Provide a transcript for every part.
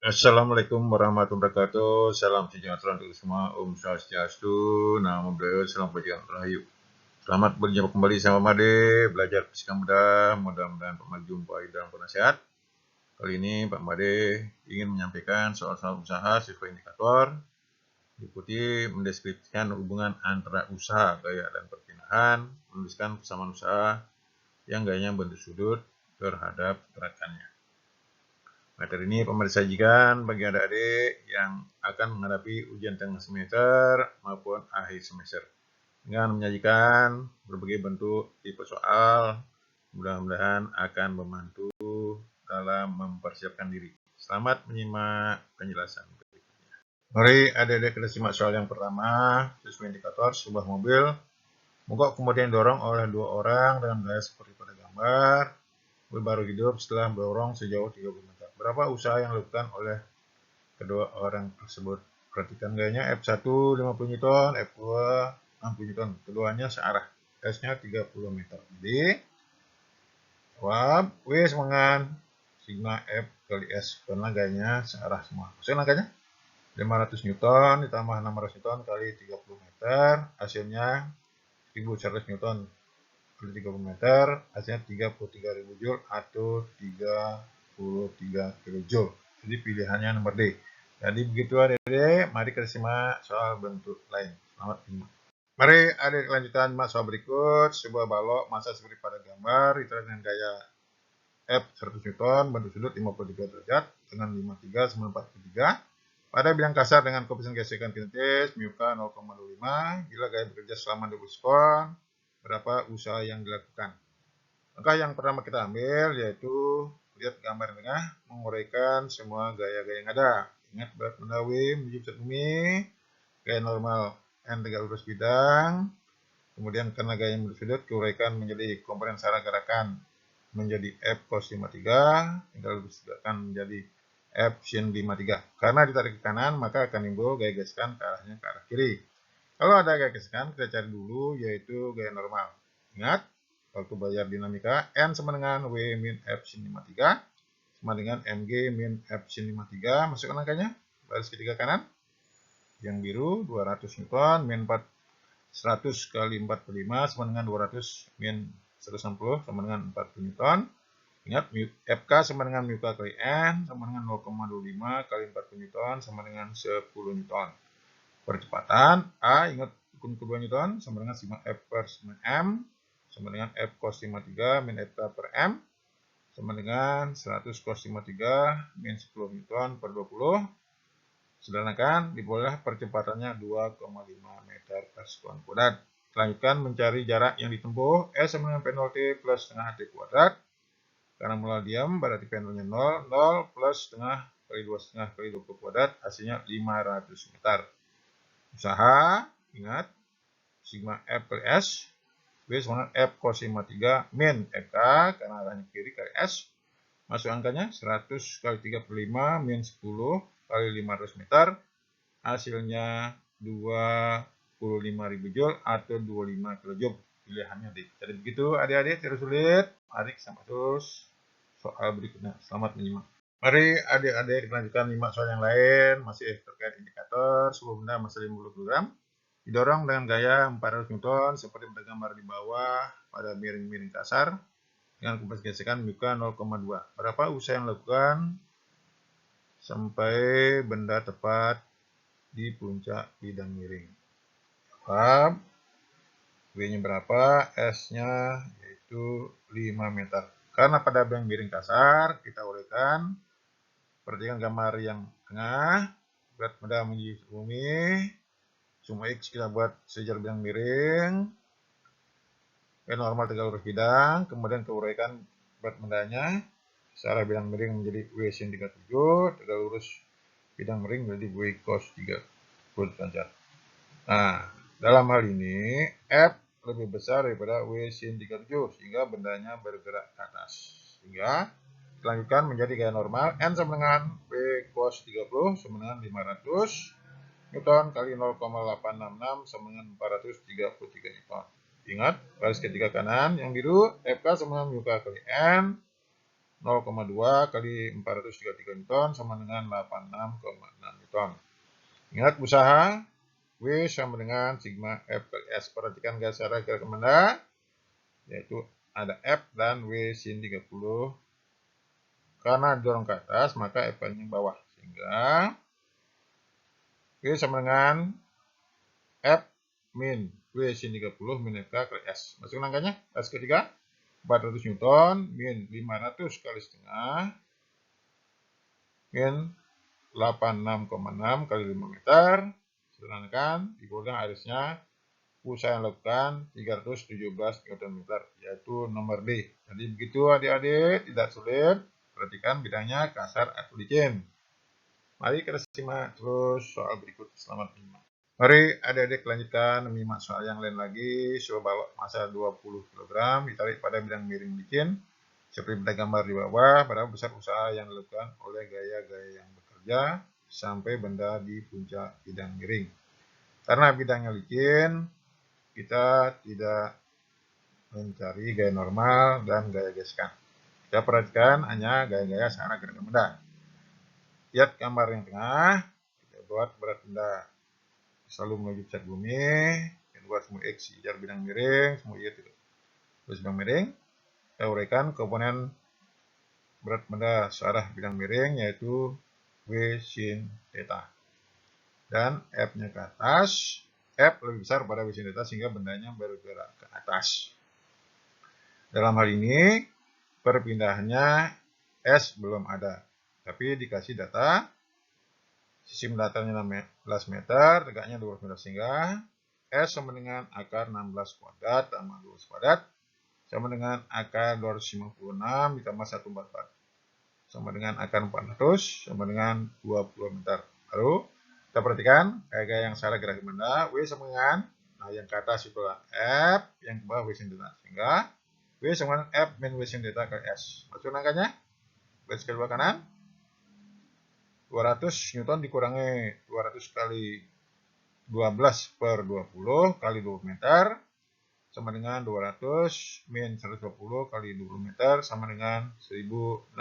Assalamualaikum warahmatullahi wabarakatuh. Salam sejahtera untuk semua. Om Swastiastu, Namo Buddhaya, Salam Kebajikan Rahayu. Selamat berjumpa kembali sama Made, belajar fisika mudah. Mudah-mudahan Pak Made jumpa dalam penasehat. Kali ini Pak Made ingin menyampaikan soal-soal usaha sesuai indikator. Diikuti mendeskripsikan hubungan antara usaha, gaya, dan perpindahan. Menuliskan persamaan usaha yang gayanya bentuk sudut terhadap gerakannya. Materi ini Pak sajikan bagi adik-adik yang akan menghadapi ujian tengah semester maupun akhir semester. Dengan menyajikan berbagai bentuk tipe soal, mudah-mudahan akan membantu dalam mempersiapkan diri. Selamat menyimak penjelasan berikutnya. Mari adik-adik kita simak soal yang pertama. Sesuai indikator sebuah mobil mogok kemudian didorong oleh dua orang dengan gaya seperti pada gambar. Mobil baru hidup setelah mendorong sejauh 30 meter. Berapa usaha yang dilakukan oleh kedua orang tersebut? Perhatikan gayanya F1 50 Newton, F2 60 Newton. Keduanya searah. S-nya 30 meter. Jadi, jawab W semangat sigma F kali S. Karena gayanya searah semua. Maksudnya angkanya 500 Newton ditambah 600 Newton kali 30 meter. Hasilnya 1100 Newton kali 30 meter, hasilnya 33.000 Joule atau 33 kJ. Jadi pilihannya nomor D. Jadi begitu adik-adik, mari kita simak soal bentuk lain. Selamat menyimak. Mari adik lanjutan simak soal berikut. Sebuah balok massa seperti pada gambar, ditarik dengan gaya F 100 Newton, bentuk sudut 53 derajat dengan 53 sama 43. Pada bilang kasar dengan koefisien gesekan kinetis, mu k 0,25. Bila gaya bekerja selama 20 sekon, berapa usaha yang dilakukan? Maka yang pertama kita ambil yaitu lihat gambar tengah, menguraikan semua gaya-gaya yang ada. Ingat berat benda W menuju pusat bumi, gaya normal N tegak lurus bidang, kemudian karena gaya yang sudut diuraikan menjadi komponen searah gerakan menjadi F cos 53, tegak lurus akan menjadi F sin 53. Karena ditarik ke kanan maka akan timbul gaya gesekan ke arahnya ke arah kiri. Kalau ada gaya gesekan, kita cari dulu yaitu gaya normal. Ingat, waktu belajar dinamika, N sama dengan W min F sin 53, sama dengan Mg min F sin 53. Masukkan angkanya, baris ketiga kanan. Yang biru, 200 Newton, min 100 kali 45, sama dengan 200 min 160, sama dengan 40 Newton. Ingat, Fk sama dengan mu k kali N, sama dengan 0,25 kali 40 Newton, sama dengan 10 Newton. Percepatan A, ingat hukum kedua Newton, sama dengan sigma F per sigma M, sama dengan F cos 53 min Fk per M, sama dengan 100 cos 53 min 10 Newton per 20. Sederhanakan, diperoleh percepatannya 2,5 meter per sekon kuadrat. Selanjutkan mencari jarak yang ditempuh, S sama dengan P0T plus setengah T kuadrat. Karena mulai diam, berarti P0-nya 0, 0 plus setengah kali 2 setengah kali 20 kuadrat, hasilnya 500 meter. Usaha, ingat, sigma F kali S, W sama F cos 53 min Fk, karena arahnya kiri kali S. Masuk angkanya, 100 kali 35 min 10 kali 500 meter, hasilnya 25.000 Joule atau 25 kJ. Pilihannya D. Jadi begitu adik-adik, tidak sulit. Mari kita terus soal berikutnya. Selamat menyimak. Mari adik-adik lanjutkan nyimak soal yang lain, masih terkait indikator sebuah benda massa 50 kg didorong dengan gaya 400 Newton seperti pada gambar di bawah pada miring-miring kasar dengan koefisien gesekan mu k 0,2. Berapa usaha yang dilakukan sampai benda tepat di puncak bidang miring? Jawab, W-nya berapa? S-nya yaitu 5 meter. Karena pada bidang miring kasar, kita uraikan. Perhatikan gambar yang tengah, berat benda menuju bumi, summa X kita buat sejajar bidang miring, normal tegak lurus bidang, kemudian keuraikan berat bendanya, searah bidang miring menjadi W sin 37, tegak lurus bidang miring menjadi W cos 30 derajat. Nah, dalam hal ini, F lebih besar daripada W sin 37, sehingga bendanya bergerak ke atas. Sehingga dilanjutkan menjadi gaya normal, N sama dengan W cos 30 sama dengan 500 Newton kali 0,866 sama dengan 433 Newton. Ingat, baris ketiga kanan yang biru, Fk sama dengan mu k kali N, 0,2 kali 433 Newton sama dengan 86,6 Newton. Ingat usaha W sama dengan sigma F kali S. Perhatikan garis arah gerakan benda, yaitu ada F dan W sin 30. Karena didorong ke atas, maka F-nya bawah. Sehingga W sama dengan F min W sin 30 min FK kali S. Masuk angkanya, S ketiga, 400 Newton min 500 kali setengah min 86,6 kali 5 meter. Sedangkan di bawah arisnya usaha yang lakukan 317 Nm, yaitu nomor D. Jadi begitu adik-adik, tidak sulit. Perhatikan bidangnya kasar atau licin. Mari kita simak terus soal berikut. Selamat menyimak. Mari adik-adik lanjutkan menyimak soal yang lain lagi. Sebuah balok massa 20 kg ditarik pada bidang miring licin. Seperti pada gambar di bawah, pada besar usaha yang dilakukan oleh gaya-gaya yang bekerja sampai benda di puncak bidang miring. Karena bidangnya licin, kita tidak mencari gaya normal dan gaya gesekan. Kita perhatikan hanya gaya-gaya searah gerakan benda. Lihat gambar yang tengah, kita buat berat benda selalu menuju pusat bumi, kita buat semua X jar bidang miring, semua Y tidak terus bidang miring. Kita uraikan komponen berat benda searah bidang miring, yaitu W sin theta. Dan F-nya ke atas, F lebih besar pada W sin theta sehingga bendanya bergerak ke atas. Dalam hal ini, perpindahannya S belum ada, tapi dikasih data, sisi mendatarnya 16 meter, tegaknya 12 meter, sehingga S sama dengan akar 16 kuadrat tambah 12 kuadrat, sama dengan akar 256 ditambah 144. Sama dengan akar 400, sama dengan 20 meter. Lalu, kita perhatikan gaya yang salah gerakan benda, W sama dengan, nah yang ke atas itu F, yang ke bawah W sin theta. Sehingga, W sama dengan F min W sin theta kali S. Masuk angkanya, garis kedua kanan, 200 Newton dikurangi 200 kali 12 per 20 kali 20 meter, sama dengan 200 min 120 kali 20 meter sama dengan 1600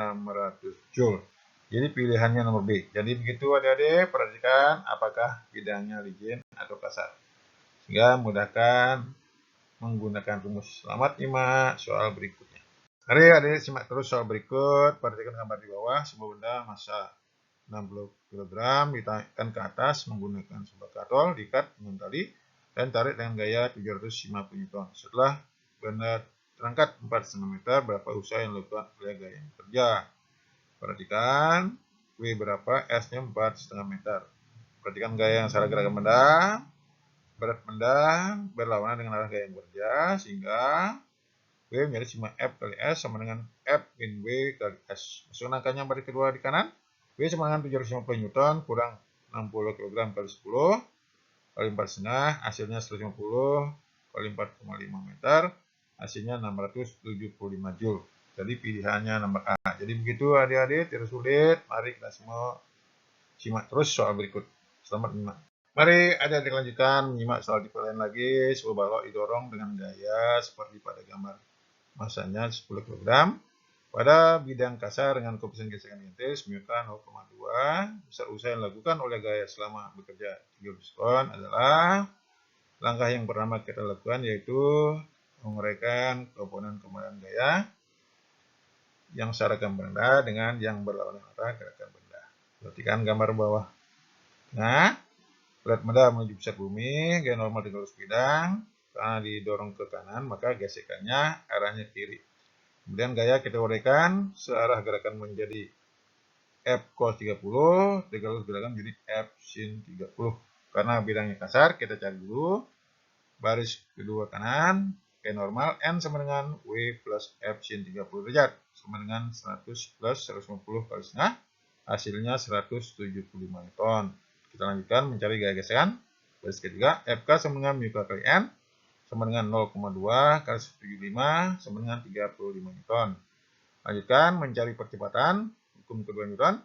Joule. Jadi pilihannya nomor B. Jadi begitu adik-adik, perhatikan apakah bidangnya licin atau kasar. Sehingga mudahkan menggunakan rumus. Selamat nyimak soal berikutnya. Mari adik simak terus soal berikut. Perhatikan gambar di bawah, sebuah benda massa 60 kg ditaikkan ke atas menggunakan sebuah kartol diikat dengan tali dan tarik dengan gaya 750 Newton. Setelah benda terangkat 4,5 meter, berapa usaha yang dilakukan oleh gaya yang bekerja? Perhatikan W berapa, S-nya 4,5 meter. Perhatikan gaya yang salah gerakan benda, berat benda berlawanan dengan arah gaya yang bekerja, sehingga W menjadi sigma F kali S sama dengan F min W kali S. Masuk angkanya baris kedua di kanan, W sama dengan 750 Newton kurang 60 kg kali 10 kali 4,5, hasilnya 150 kali 4,5 meter, hasilnya 675 Joule. Jadi pilihannya nomor A. Jadi begitu adik-adik, tidak sulit. Mari kita semua simak terus soal berikut. Selamat menyimak. Mari adik-adik lanjutkan menyimak soal tipe lain lagi. Sebuah balok didorong dengan gaya seperti pada gambar. Masanya 10 kg. Pada bidang kasar dengan koefisien gesekan identis, mu 0,2. Besar usaha yang dilakukan oleh gaya selama bekerja 30 sekon adalah langkah yang pertama kita lakukan, yaitu menguraikan komponen-komponen gaya yang secara benda dengan yang berlawanan arah gerakan benda. Perhatikan gambar bawah. Nah, berat benda menuju pusat bumi, gaya normal 30 bidang, karena didorong ke kanan, maka gesekannya arahnya kiri. Kemudian gaya kita uraikan, searah gerakan menjadi F cos 30, 30 gerakan menjadi F sin 30. Karena bidangnya kasar, kita cari dulu baris kedua kanan, G normal, N sama dengan W plus F sin 30 derajat, sama dengan 100 plus 150 kali setengah, hasilnya 175 Newton. Kita lanjutkan mencari gaya gesekan. Baris ketiga, FK sama dengan mu kali N, sama dengan 0,2 kali 175, sama dengan 35 Newton. Lanjutkan mencari percepatan, hukum kedua Newton.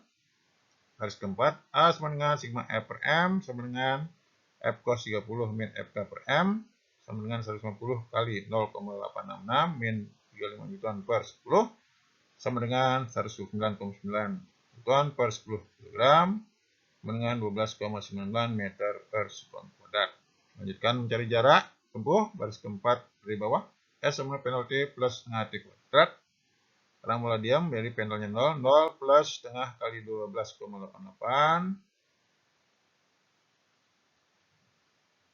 Garis keempat, A sama dengan sigma F per M, sama dengan F cos 30 min FK per M, sama dengan 150 kali 0,866 min 35 Newton per 10, sama dengan 109,9 Newton per 10 kg sama dengan 12,99 meter per sekon kuadrat. Lanjutkan mencari jarak tempuh baris keempat dari bawah. S sama penalti plus setengah T kuadrat. Sekarang mulai diam dari penolnya 0. 0 plus setengah kali 12,88.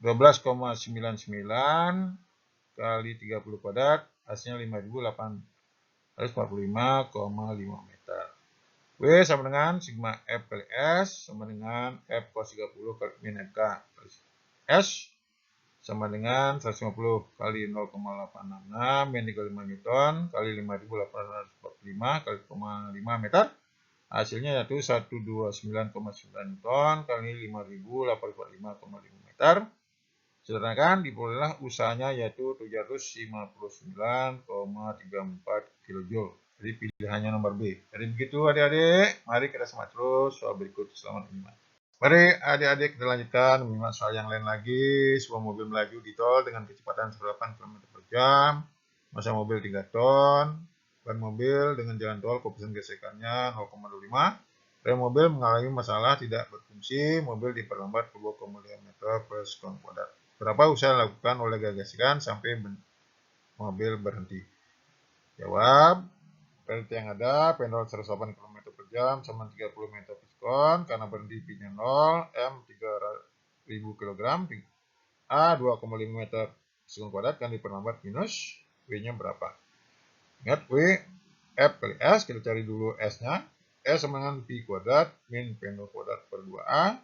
12,99 kali 30 kuadrat. Hasilnya 5.845,5 meter. W sama dengan sigma F kali S sama dengan F cos 30 kali min FK kali S sama dengan 150 kali 0,866 min 35 Newton kali 5.845 kali 0,5 meter. Hasilnya yaitu 129,9 Newton kali 5.845,5 meter. Sederhanakan diperolehlah usahanya yaitu 759,34 kJ. Jadi pilihannya nomor B. Jadi begitu adik-adik, mari kita simak terus soal berikut. Selamat menyimak. Mari adik-adik kita lanjutkan menyimak soal yang lain lagi. Sebuah mobil melaju di tol dengan kecepatan 8 km per jam. Massa mobil 3 ton. Ban mobil dengan jalan tol koefisien gesekannya 0,25. Rem mobil mengalami masalah tidak berfungsi. Mobil diperlambat 2,5 meter per sekon kuadrat. Berapa usaha dilakukan oleh gesekan sampai mobil berhenti? Jawab. Penalti yang ada, pendol 108 km per jam sama 30 meter per sekon, karena berhenti P-nya 0, M 3000 kg, A 2,5 meter sekon kuadrat, kan diperlambat minus, W-nya berapa? Ingat, W, F kali S, kita cari dulu S-nya, S sama dengan P kuadrat, min pendol kuadrat per 2A,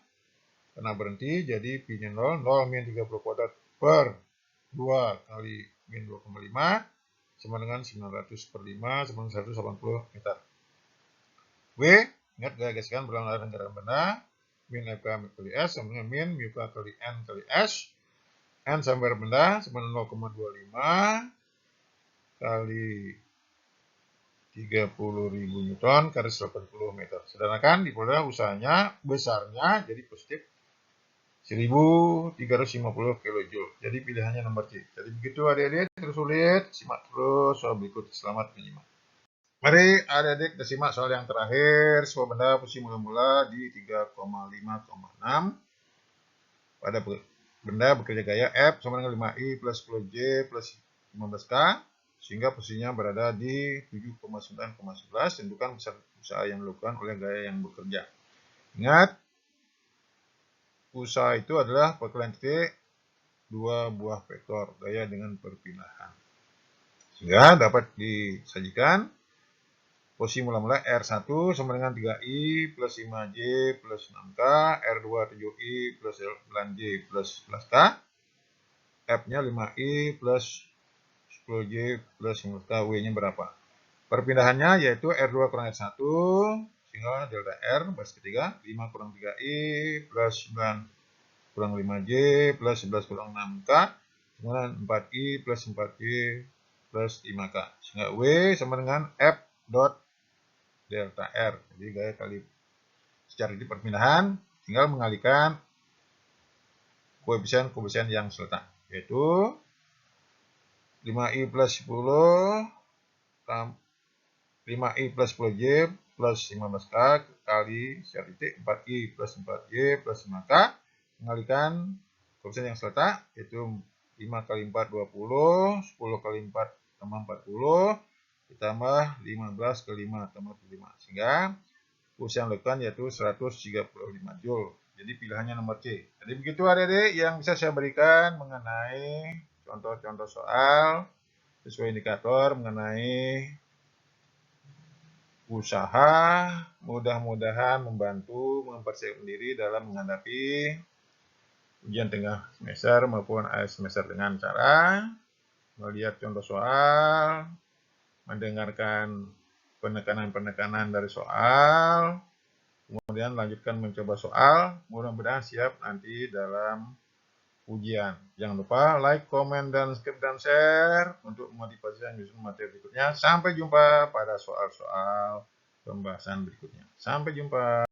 karena berhenti, jadi P-nya 0, 0 min 30 kuadrat per 2 kali min 2,5, sama dengan 900 per 5 sama dengan 180 meter. W, ingat gaya gesekan berlawanan dengan gerakan benda, min FK kali S sama dengan min mu K kali N kali S. N sama benda sama dengan 0,25 kali 30.000 Newton kali 80 meter. Sedangkan diperoleh usahanya besarnya jadi positif 1350 kJ. Jadi pilihannya nomor C. Jadi begitu adik-adik, terus sulit, simak terus soal berikut. Selamat menyimak. Mari adik-adik kita simak soal yang terakhir. Sebuah benda posisi mula-mula di 3,5,6. Pada benda bekerja gaya F sama dengan 5I plus 10J plus 15K. Sehingga posisinya berada di 7,9,11. Tentukan besar usaha yang dilakukan oleh gaya yang bekerja. Ingat, usaha itu adalah perkalian titik dua buah vektor gaya dengan perpindahan. Sehingga dapat disajikan posisi mula-mula R1 sama dengan 3I plus 5J plus 6K, R2 7I plus 9J plus 11K, F-nya 5I plus 10J plus 15K, W-nya berapa? Perpindahannya yaitu R2 kurang R1, sehingga delta R, baris ketiga, 5 kurang 3I plus 9 kurang 5J plus 11 kurang 6K, kemudian 4I plus 4J plus 5K. Sehingga W sama dengan F dot delta R. Jadi gaya kali secara di perpindahan, tinggal mengalihkan koefisien yang seletak. Yaitu 5I plus 10, 5I plus 10J plus 15K kali secara titik 4I plus 4J plus 5K. Mengalihkan koefisien yang seletak, yaitu 5 kali 4 20, 10 kali 4 tambah 40, ditambah 15 kali 5 tambah 5. Sehingga usaha yang dilakukan yaitu 135 Joule. Jadi pilihannya nomor C. Jadi begitu adik-adik yang bisa saya berikan mengenai contoh-contoh soal sesuai indikator mengenai usaha, mudah-mudahan membantu mempersiapkan diri dalam menghadapi ujian tengah semester maupun akhir semester dengan cara melihat contoh soal, mendengarkan penekanan-penekanan dari soal, kemudian lanjutkan mencoba soal, mudah-mudahan siap nanti dalam ujian. Jangan lupa like, komen, dan subscribe dan share untuk memotivasi dan menyusun materi berikutnya. Sampai jumpa pada soal-soal pembahasan berikutnya. Sampai jumpa.